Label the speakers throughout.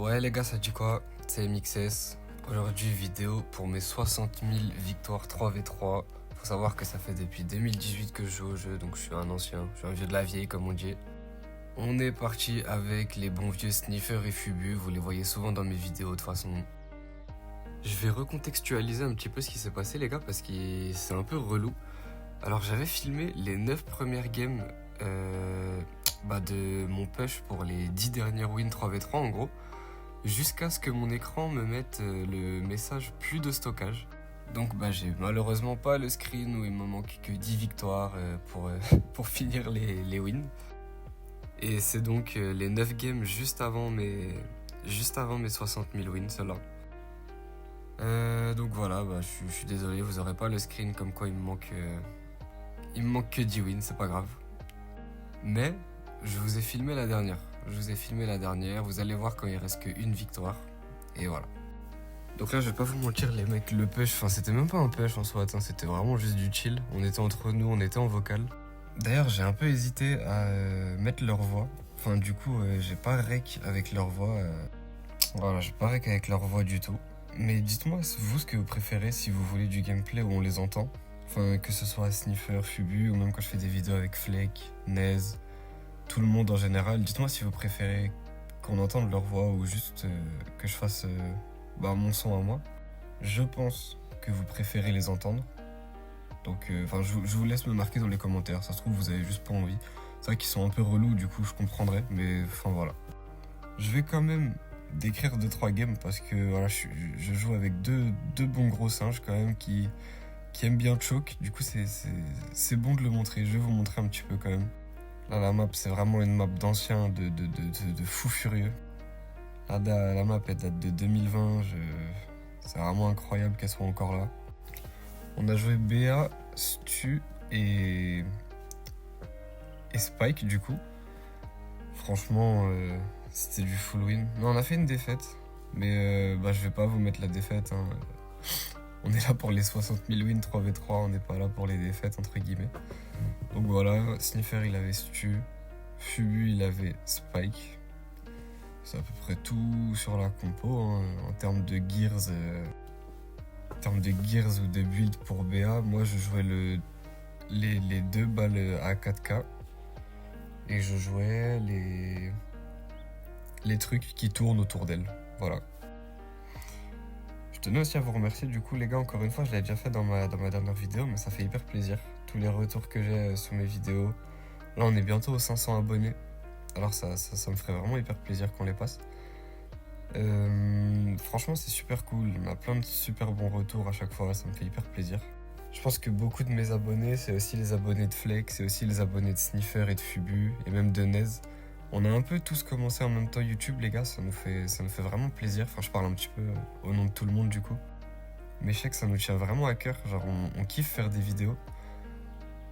Speaker 1: Ouais les gars, ça dit quoi? C'est MXS. Aujourd'hui, vidéo pour mes 60 000 victoires 3v3. Faut savoir que ça fait depuis 2018 que je joue au jeu, donc je suis un ancien. Je suis un vieux de la vieille, comme on dit. On est parti avec les bons vieux Sniffer et Fubu. Vous les voyez souvent dans mes vidéos de toute façon. Je vais recontextualiser un petit peu ce qui s'est passé, les gars, parce que c'est un peu relou. Alors, j'avais filmé les 9 premières games de mon push pour les 10 dernières wins 3v3 en gros, jusqu'à ce que mon écran me mette le message plus de stockage. Donc j'ai malheureusement pas le screen où il me manque que 10 victoires pour finir les wins. Et c'est donc les 9 games juste avant mes 60 000 wins, ceux-là. Donc voilà, je suis désolé, vous aurez pas le screen comme quoi il me manque que 10 wins, c'est pas grave. Mais je vous ai filmé la dernière. Vous allez voir quand il reste qu'une victoire. Et voilà. Donc là, je vais pas vous mentir, les mecs, le push, c'était même pas un push en soi, c'était vraiment juste du chill. On était entre nous, on était en vocal. D'ailleurs, j'ai un peu hésité à mettre leur voix. Du coup, j'ai pas rec avec leur voix. Voilà, j'ai pas rec avec leur voix du tout. Mais dites-moi, vous, ce que vous préférez si vous voulez du gameplay où on les entend. Que ce soit Sniffer, Fubu, ou même quand je fais des vidéos avec Fleck, Nez, tout le monde en général. Dites-moi si vous préférez qu'on entende leur voix ou juste que je fasse mon son à moi. Je pense que vous préférez les entendre. Donc, je vous laisse me marquer dans les commentaires. Ça se trouve, vous avez juste pas envie. C'est vrai qu'ils sont un peu relous, du coup, je comprendrais. Mais voilà. Je vais quand même décrire 2-3 games parce que voilà, je joue avec deux bons gros singes quand même qui aiment bien choke. Du coup, c'est bon de le montrer. Je vais vous montrer un petit peu quand même. Là, la map, c'est vraiment une map d'ancien, de fou furieux. Là, la map, elle date de 2020. C'est vraiment incroyable qu'elle soit encore là. On a joué BA, Stu et Spike, du coup. Franchement, c'était du full win. Non, on a fait une défaite. Mais je vais pas vous mettre la défaite. Hein. On est là pour les 60 000 wins 3v3. On n'est pas là pour les défaites, entre guillemets. Donc voilà, Sniffer il avait Stu, Fubu il avait Spike. C'est à peu près tout sur la compo hein. En termes de gears ou de build pour BA. Moi je jouais les deux balles à 4K et je jouais les trucs qui tournent autour d'elle. Voilà. Je tenais aussi à vous remercier du coup les gars, encore une fois je l'avais déjà fait dans ma dernière vidéo mais ça fait hyper plaisir. Tous les retours que j'ai sur mes vidéos. Là on est bientôt aux 500 abonnés. Alors ça me ferait vraiment hyper plaisir qu'on les passe. Franchement c'est super cool. On a plein de super bons retours à chaque fois. Ça me fait hyper plaisir. Je pense que beaucoup de mes abonnés, c'est aussi les abonnés de Fleck, c'est aussi les abonnés de Sniffer et de Fubu et même de Nez. On a un peu tous commencé en même temps YouTube les gars. Ça nous fait vraiment plaisir. Je parle un petit peu au nom de tout le monde du coup. Mais je sais que ça nous tient vraiment à cœur. Genre on kiffe faire des vidéos.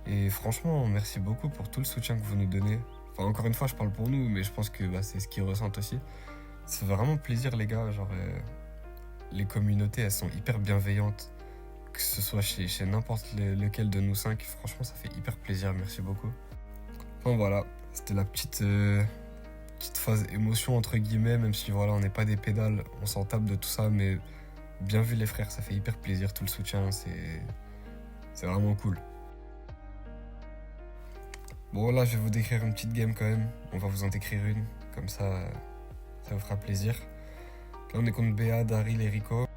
Speaker 1: Et franchement, merci beaucoup pour tout le soutien que vous nous donnez. Encore une fois, je parle pour nous, mais je pense que c'est ce qu'ils ressentent aussi. C'est vraiment plaisir, les gars. Les communautés, elles sont hyper bienveillantes. Que ce soit chez n'importe lequel de nous 5. Franchement, ça fait hyper plaisir. Merci beaucoup. Voilà. C'était la petite phase émotion, entre guillemets. Même si, voilà, on n'est pas des pédales. On s'en tape de tout ça. Mais bien vu, les frères, ça fait hyper plaisir. Tout le soutien, c'est vraiment cool. Bon là je vais vous décrire une petite game quand même, on va vous en décrire une, comme ça vous fera plaisir. Là on est contre BA, Daryl et Rico.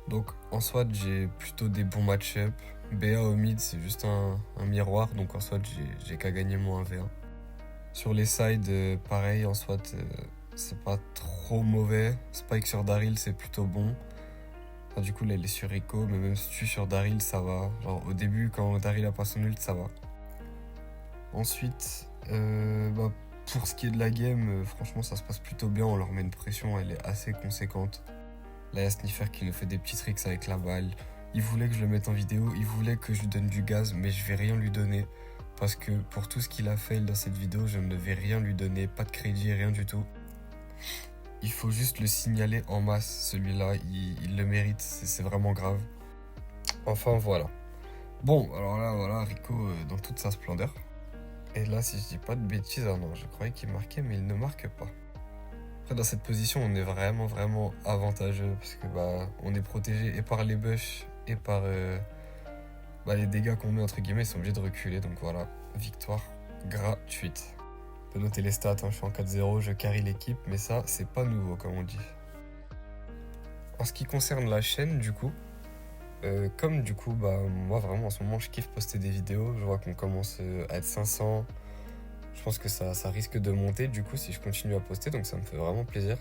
Speaker 1: Donc en SWAT j'ai plutôt des bons match-up. BA au mid c'est juste un miroir, donc en SWAT j'ai qu'à gagner mon 1v1. Sur les sides pareil, en SWAT c'est pas trop mauvais. Spike sur Daryl c'est plutôt bon. Du coup là il est sur Rico, mais même Stu sur Daryl ça va. Genre au début quand Daryl a pas son ult ça va. Ensuite, pour ce qui est de la game, franchement ça se passe plutôt bien, on leur met une pression, elle est assez conséquente. Là il y a Sniffer qui nous fait des petits tricks avec la balle. Il voulait que je le mette en vidéo, il voulait que je lui donne du gaz, mais je vais rien lui donner. Parce que pour tout ce qu'il a fait dans cette vidéo, je ne vais rien lui donner, pas de crédit, rien du tout. Il faut juste le signaler en masse, celui-là, il le mérite, c'est vraiment grave. Enfin voilà. Bon, alors là, voilà, Rico dans toute sa splendeur. Et là, si je dis pas de bêtises, ah non, je croyais qu'il marquait, mais il ne marque pas. Après, dans cette position, on est vraiment avantageux parce que on est protégé et par les bush et par les dégâts qu'on met entre guillemets, ils sont obligés de reculer. Donc voilà, victoire gratuite. On peut noter les stats, hein, je suis en 4-0, je carry l'équipe, mais ça, c'est pas nouveau comme on dit. En ce qui concerne la chaîne, du coup, comme du coup, moi vraiment en ce moment, je kiffe poster des vidéos. Je vois qu'on commence à être 500. Je pense que ça risque de monter du coup si je continue à poster, donc ça me fait vraiment plaisir.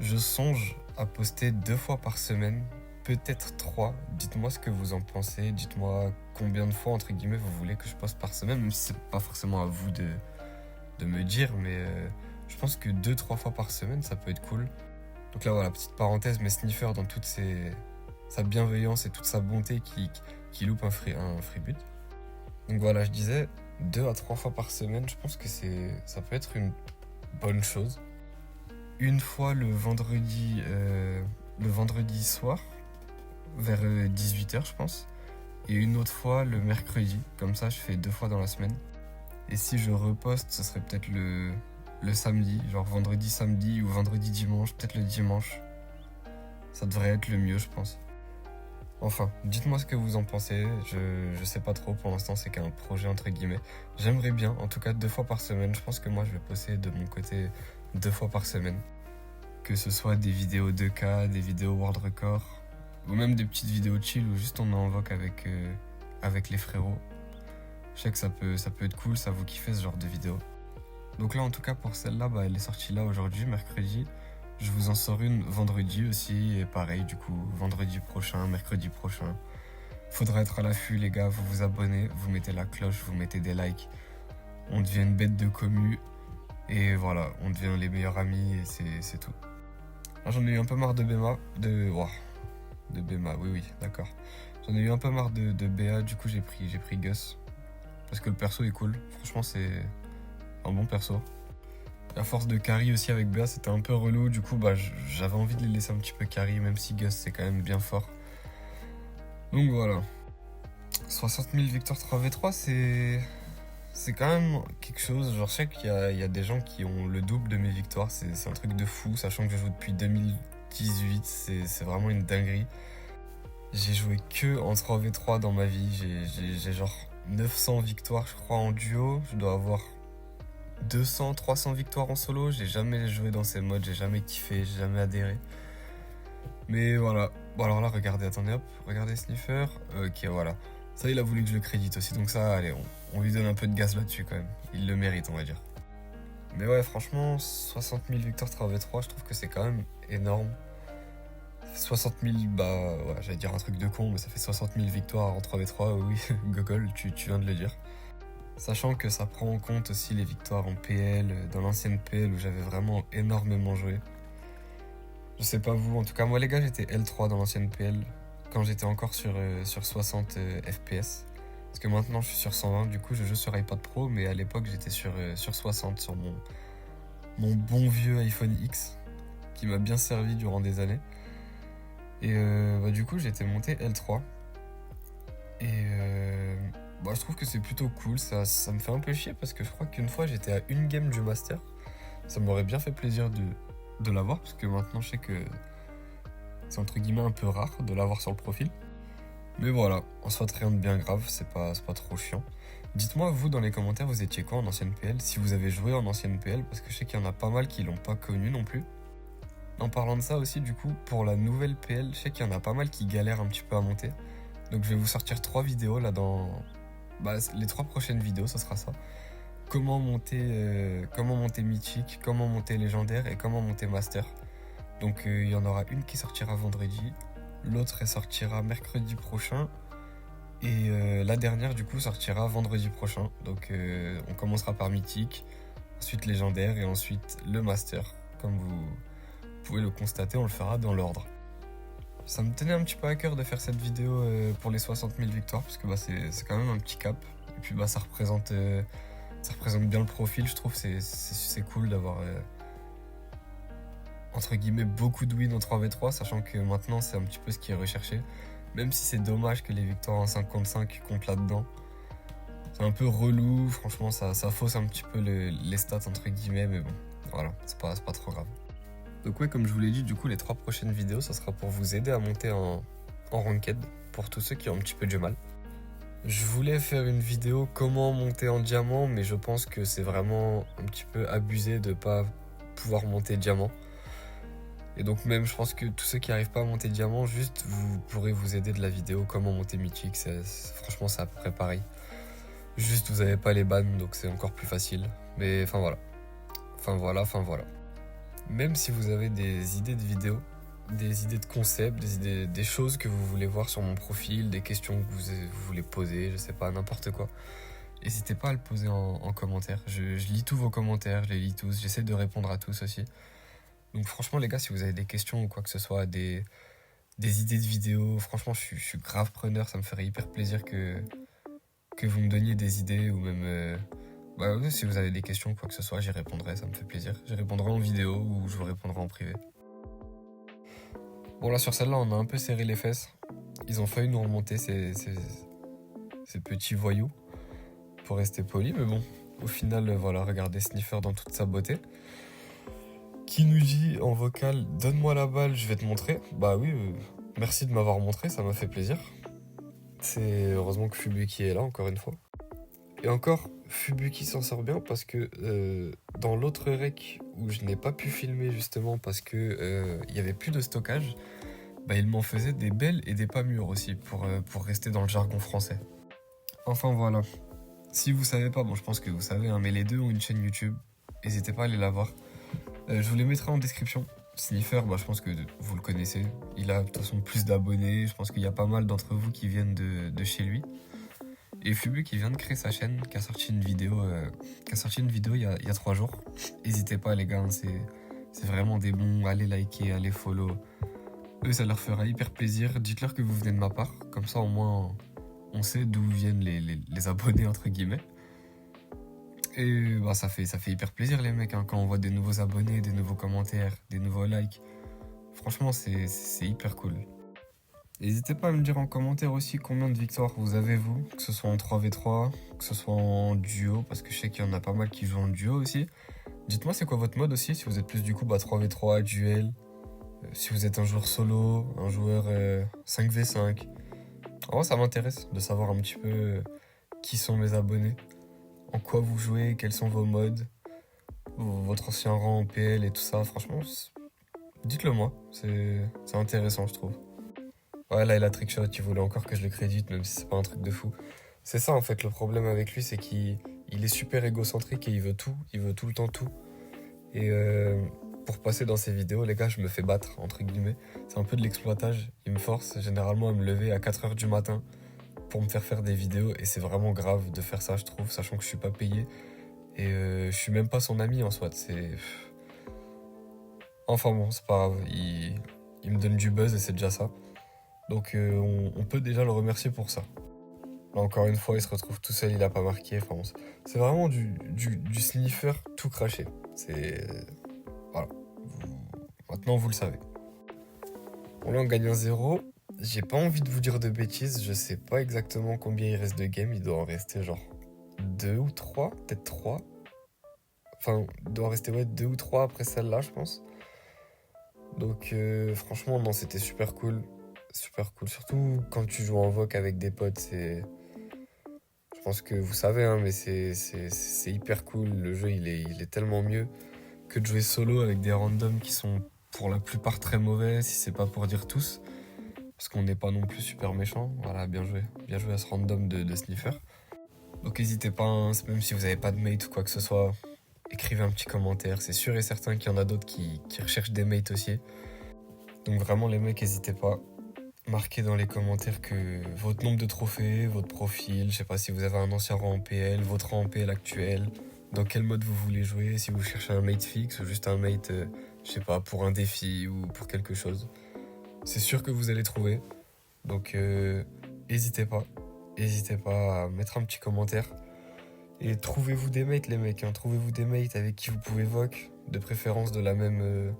Speaker 1: Je songe à poster 2 fois par semaine, peut-être 3. Dites-moi ce que vous en pensez, dites-moi combien de fois entre guillemets vous voulez que je poste par semaine, même si c'est pas forcément à vous de me dire, mais je pense que 2-3 fois par semaine ça peut être cool. Donc là voilà, petite parenthèse, mais Sniffer dans toute sa bienveillance et toute sa bonté qui loupe un freebut. Donc voilà, je disais 2 à 3 fois par semaine, je pense que ça peut être une bonne chose. Une fois le vendredi soir, vers 18h je pense, et une autre fois le mercredi, comme ça je fais 2 fois dans la semaine. Et si je reposte, ce serait peut-être le samedi, genre vendredi samedi ou vendredi dimanche, peut-être le dimanche. Ça devrait être le mieux je pense. Enfin, dites-moi ce que vous en pensez, je sais pas trop, pour l'instant c'est qu'un projet entre guillemets. J'aimerais bien, en tout cas 2 fois par semaine, je pense que moi je vais poster de mon côté 2 fois par semaine. Que ce soit des vidéos 2K, des vidéos world record, ou même des petites vidéos chill où juste on invoque avec les frérots. Je sais que ça peut être cool, ça vous kiffez ce genre de vidéo. Donc là en tout cas pour celle-là, elle est sortie là aujourd'hui, mercredi. Je vous en sors une vendredi aussi, et pareil du coup, vendredi prochain, mercredi prochain. Faudra être à l'affût les gars, vous vous abonnez, vous mettez la cloche, vous mettez des likes. On devient une bête de commu, et voilà, on devient les meilleurs amis, et c'est tout. Là, j'en ai eu un peu marre de Bema, de Bema, oui, d'accord. J'en ai eu un peu marre de BA, du coup j'ai pris Gus. Parce que le perso est cool, franchement c'est un bon perso. À force de carry aussi avec BA, c'était un peu relou, du coup j'avais envie de les laisser un petit peu carry, même si Gus c'est quand même bien fort. Donc voilà. 60 000 victoires 3v3, c'est quand même quelque chose. Genre je sais qu'il y a des gens qui ont le double de mes victoires, c'est un truc de fou, sachant que je joue depuis 2018, c'est vraiment une dinguerie. J'ai joué que en 3v3 dans ma vie, j'ai genre 900 victoires je crois en duo, je dois avoir 200-300 victoires en solo, j'ai jamais joué dans ces modes, j'ai jamais kiffé, j'ai jamais adhéré. Mais voilà. Bon alors là regardez, attendez hop, regardez Sniffer. Ok voilà. Ça il a voulu que je le crédite aussi, donc ça allez, on lui donne un peu de gaz là-dessus quand même. Il le mérite on va dire. Mais ouais franchement, 60 000 victoires 3v3, je trouve que c'est quand même énorme. 60 000, ouais, j'allais dire un truc de con, mais ça fait 60 000 victoires en 3v3, oui, Gogol, tu viens de le dire. Sachant que ça prend en compte aussi les victoires en PL, dans l'ancienne PL où j'avais vraiment énormément joué. Je sais pas vous, en tout cas moi les gars j'étais L3 dans l'ancienne PL quand j'étais encore sur 60 FPS. Parce que maintenant je suis sur 120, du coup je joue sur iPad Pro, mais à l'époque j'étais sur 60 sur mon bon vieux iPhone X qui m'a bien servi durant des années. Et du coup j'étais monté L3. Et je trouve que c'est plutôt cool, ça me fait un peu chier parce que je crois qu'une fois j'étais à une game du master. Ça m'aurait bien fait plaisir de l'avoir parce que maintenant je sais que c'est entre guillemets un peu rare de l'avoir sur le profil. Mais voilà, en soit rien de bien grave, c'est pas trop chiant. Dites-moi vous dans les commentaires vous étiez quoi en ancienne PL, si vous avez joué en ancienne PL, parce que je sais qu'il y en a pas mal qui l'ont pas connu non plus. En parlant de ça aussi du coup, pour la nouvelle PL, je sais qu'il y en a pas mal qui galèrent un petit peu à monter. Donc je vais vous sortir 3 vidéos là dans... les 3 prochaines vidéos, ça sera ça. Comment monter mythique, comment monter légendaire et comment monter master. Donc il y en aura une qui sortira vendredi, l'autre elle sortira mercredi prochain et la dernière du coup sortira vendredi prochain. Donc on commencera par mythique, ensuite légendaire et ensuite le master. Comme vous pouvez le constater, on le fera dans l'ordre. Ça me tenait un petit peu à cœur de faire cette vidéo pour les 60 000 victoires parce que c'est quand même un petit cap. Et puis ça représente bien le profil, je trouve. C'est cool d'avoir entre guillemets beaucoup de wins en 3v3, sachant que maintenant c'est un petit peu ce qui est recherché. Même si c'est dommage que les victoires en 5 contre 5 comptent là-dedans. C'est un peu relou, franchement ça fausse un petit peu les stats entre guillemets, mais bon. voilà, c'est pas trop grave. Donc ouais, comme je vous l'ai dit, du coup, les 3 prochaines vidéos, ça sera pour vous aider à monter en ranked, pour tous ceux qui ont un petit peu du mal. Je voulais faire une vidéo comment monter en diamant, mais je pense que c'est vraiment un petit peu abusé de pas pouvoir monter diamant. Et donc même, je pense que tous ceux qui n'arrivent pas à monter diamant, juste, vous pourrez vous aider de la vidéo comment monter mythique. Franchement, c'est à peu près pareil. Juste, vous n'avez pas les bans, donc c'est encore plus facile. Mais enfin voilà. Enfin voilà. Même si vous avez des idées de vidéos, des idées de concepts, des choses que vous voulez voir sur mon profil, des questions que vous voulez poser, je sais pas, n'importe quoi, n'hésitez pas à le poser en commentaire. Je lis tous vos commentaires, je les lis tous, j'essaie de répondre à tous aussi. Donc franchement les gars, si vous avez des questions ou quoi que ce soit, des idées de vidéos, franchement je suis grave preneur, ça me ferait hyper plaisir que vous me donniez des idées ou même... si vous avez des questions ou quoi que ce soit, j'y répondrai, ça me fait plaisir. J'y répondrai en vidéo ou je vous répondrai en privé. Bon là sur celle-là on a un peu serré les fesses. Ils ont failli nous remonter ces petits voyous, pour rester poli, mais bon, au final voilà, regardez Sniffer dans toute sa beauté. Qui nous dit en vocal, donne-moi la balle, je vais te montrer. Bah oui, merci de m'avoir montré, ça m'a fait plaisir. C'est heureusement que Fubuki est là encore une fois. Et encore, Fubuki s'en sort bien parce que dans l'autre rec où je n'ai pas pu filmer justement parce que il y avait plus de stockage, bah il m'en faisait des belles et des pas mûres aussi pour rester dans le jargon français. Enfin voilà. Si vous savez pas, bon je pense que vous savez, hein, mais les deux ont une chaîne YouTube. N'hésitez pas à aller la voir. Je vous les mettrai en description. Sniffer, bah, je pense que vous le connaissez. Il a de toute façon plus d'abonnés. Je pense qu'il y a pas mal d'entre vous qui viennent de chez lui. Et Fubu qui vient de créer sa chaîne, qui a sorti une vidéo, il y a 3 jours. N'hésitez pas les gars, hein, c'est vraiment des bons. Allez liker, allez follow. Eux, ça leur fera hyper plaisir. Dites-leur que vous venez de ma part. Comme ça, au moins, on sait d'où viennent les abonnés, entre guillemets. Et bah, ça fait hyper plaisir, les mecs, hein, quand on voit des nouveaux abonnés, des nouveaux commentaires, des nouveaux likes. Franchement, c'est hyper cool. N'hésitez pas à me dire en commentaire aussi combien de victoires vous avez, vous, que ce soit en 3v3, que ce soit en duo, parce que je sais qu'il y en a pas mal qui jouent en duo aussi. Dites-moi c'est quoi votre mode aussi, si vous êtes plus du coup 3v3, duel, si vous êtes un joueur solo, un joueur 5v5. Oh, ça m'intéresse de savoir un petit peu qui sont mes abonnés, en quoi vous jouez, quels sont vos modes, votre ancien rang en PL et tout ça. Franchement, dites-le moi, c'est intéressant je trouve. Ouais, là, il a trickshot, il voulait encore que je le crédite, même si c'est pas un truc de fou. C'est ça, en fait, le problème avec lui, c'est qu'il est super égocentrique et il veut tout le temps tout. Et pour passer dans ses vidéos, les gars, je me fais battre, entre guillemets. C'est un peu de l'exploitage. Il me force généralement à me lever à 4h du matin pour me faire des vidéos. Et c'est vraiment grave de faire ça, je trouve, sachant que je suis pas payé. Et je suis même pas son ami en soi. Enfin bon, c'est pas grave. Il me donne du buzz et c'est déjà ça. Donc on peut déjà le remercier pour ça. Là encore une fois, il se retrouve tout seul, il a pas marqué. Enfin, c'est vraiment du sniffer tout craché. Voilà. Maintenant vous le savez. Bon là on gagne un 0. J'ai pas envie de vous dire de bêtises, je sais pas exactement combien il reste de game. Il doit en rester genre 2 ou 3, peut-être 3. Enfin, il doit en rester 2 ou 3 après celle-là, je pense. Donc franchement, non, c'était super cool. Super cool, surtout quand tu joues en voc avec des potes, je pense que vous savez, hein, mais c'est hyper cool. Le jeu, il est tellement mieux que de jouer solo avec des randoms qui sont pour la plupart très mauvais, si c'est pas pour dire tous. Parce qu'on n'est pas non plus super méchant. Voilà, bien joué à ce random de Sniffer. Donc n'hésitez pas, hein, même si vous n'avez pas de mate ou quoi que ce soit, écrivez un petit commentaire. C'est sûr et certain qu'il y en a d'autres qui recherchent des mates aussi. Donc vraiment les mecs, n'hésitez pas. Marquez dans les commentaires que votre nombre de trophées, votre profil, je sais pas si vous avez un ancien rang en PL, votre rang en PL actuel, dans quel mode vous voulez jouer, si vous cherchez un mate fixe ou juste un mate, je sais pas, pour un défi ou pour quelque chose. C'est sûr que vous allez trouver. Donc n'hésitez pas à mettre un petit commentaire. Et trouvez-vous des mates les mecs, hein. Trouvez-vous des mates avec qui vous pouvez voc, de préférence de la même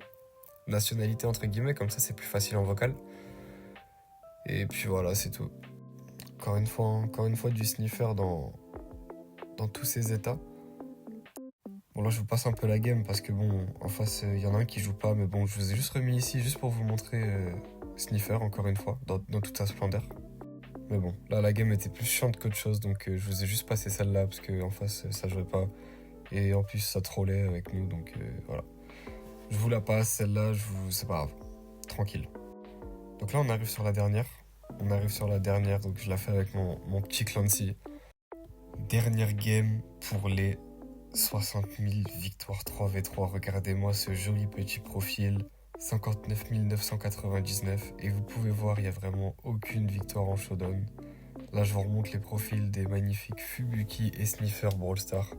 Speaker 1: nationalité entre guillemets, comme ça c'est plus facile en vocal. Et puis voilà, c'est tout. Encore une fois du sniffer dans tous ses états. Bon, là, je vous passe un peu la game parce que bon, en face, il y en a un qui joue pas, mais bon, je vous ai juste remis ici juste pour vous montrer Sniffer, encore une fois, dans toute sa splendeur. Mais bon, là, la game était plus chiante qu'autre chose, donc je vous ai juste passé celle-là parce qu'en face, ça jouait pas. Et en plus, ça trollait avec nous, donc voilà. Je vous la passe, celle-là, c'est pas grave. Tranquille. Donc là, on arrive sur la dernière. Donc je la fais avec mon petit Clancy. Dernière game pour les 60 000 victoires 3v3. Regardez-moi ce joli petit profil. 59 999. Et vous pouvez voir, il n'y a vraiment aucune victoire en showdown. Là, je vous remonte les profils des magnifiques Fubuki et Sniffer Brawl Stars.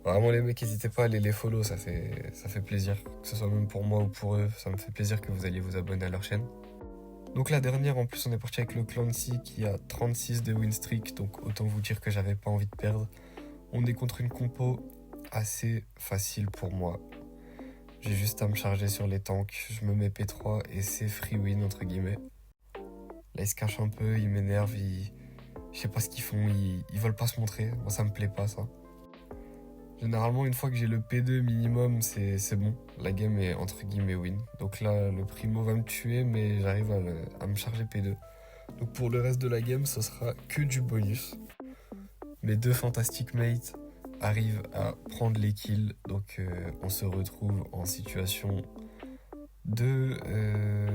Speaker 1: Vraiment, les mecs, n'hésitez pas à aller les follow, ça fait plaisir. Que ce soit même pour moi ou pour eux, ça me fait plaisir que vous alliez vous abonner à leur chaîne. Donc la dernière, en plus, on est parti avec le Clancy qui a 36 de win streak, donc autant vous dire que j'avais pas envie de perdre. On est contre une compo assez facile pour moi. J'ai juste à me charger sur les tanks, je me mets P3 et c'est free win entre guillemets. Là, ils se cachent un peu, ils m'énervent, je sais pas ce qu'ils font, ils veulent pas se montrer. Moi, ça me plaît pas, ça. Généralement, une fois que j'ai le P2 minimum, c'est bon. La game est entre guillemets win. Donc là, le primo va me tuer, mais j'arrive à me charger P2. Donc pour le reste de la game, ce sera que du bonus. Mes deux fantastic mates arrivent à prendre les kills. Donc on se retrouve en situation de...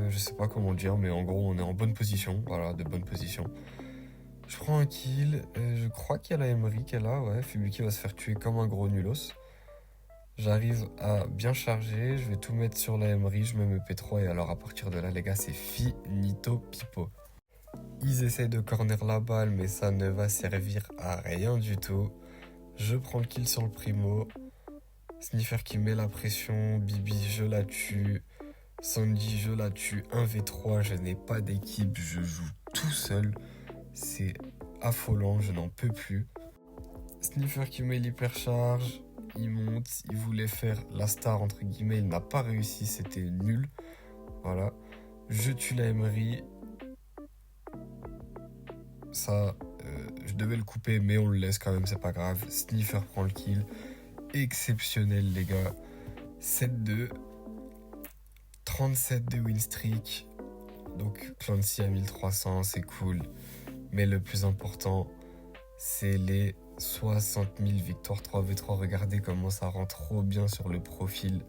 Speaker 1: je sais pas comment dire, mais en gros, on est en bonne position. Voilà, de bonne position. Je prends un kill, je crois qu'il y a la Emery qui est là, ouais, Fubuki va se faire tuer comme un gros nulos. J'arrive à bien charger, je vais tout mettre sur la Emery, je me mets P3 et alors à partir de là les gars c'est finito pipo. Ils essayent de corner la balle mais ça ne va servir à rien du tout. Je prends le kill sur le primo. Sniffer qui met la pression, Bibi je la tue. Sandy je la tue, 1v3, je n'ai pas d'équipe, je joue tout seul. C'est affolant, je n'en peux plus. Sniffer qui met l'hypercharge, il monte, il voulait faire la star entre guillemets, il n'a pas réussi, c'était nul. Voilà, je tue la Emery. Ça, je devais le couper, mais on le laisse quand même, c'est pas grave. Sniffer prend le kill. Exceptionnel, les gars. 7-2. 37 de win streak. Donc, Clancy à 1300, c'est cool. Mais le plus important, c'est les 60 000 victoires 3v3. Regardez comment ça rend trop bien sur le profil.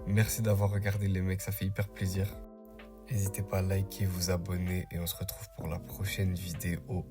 Speaker 1: Merci d'avoir regardé les mecs, ça fait hyper plaisir. N'hésitez pas à liker, vous abonner et on se retrouve pour la prochaine vidéo.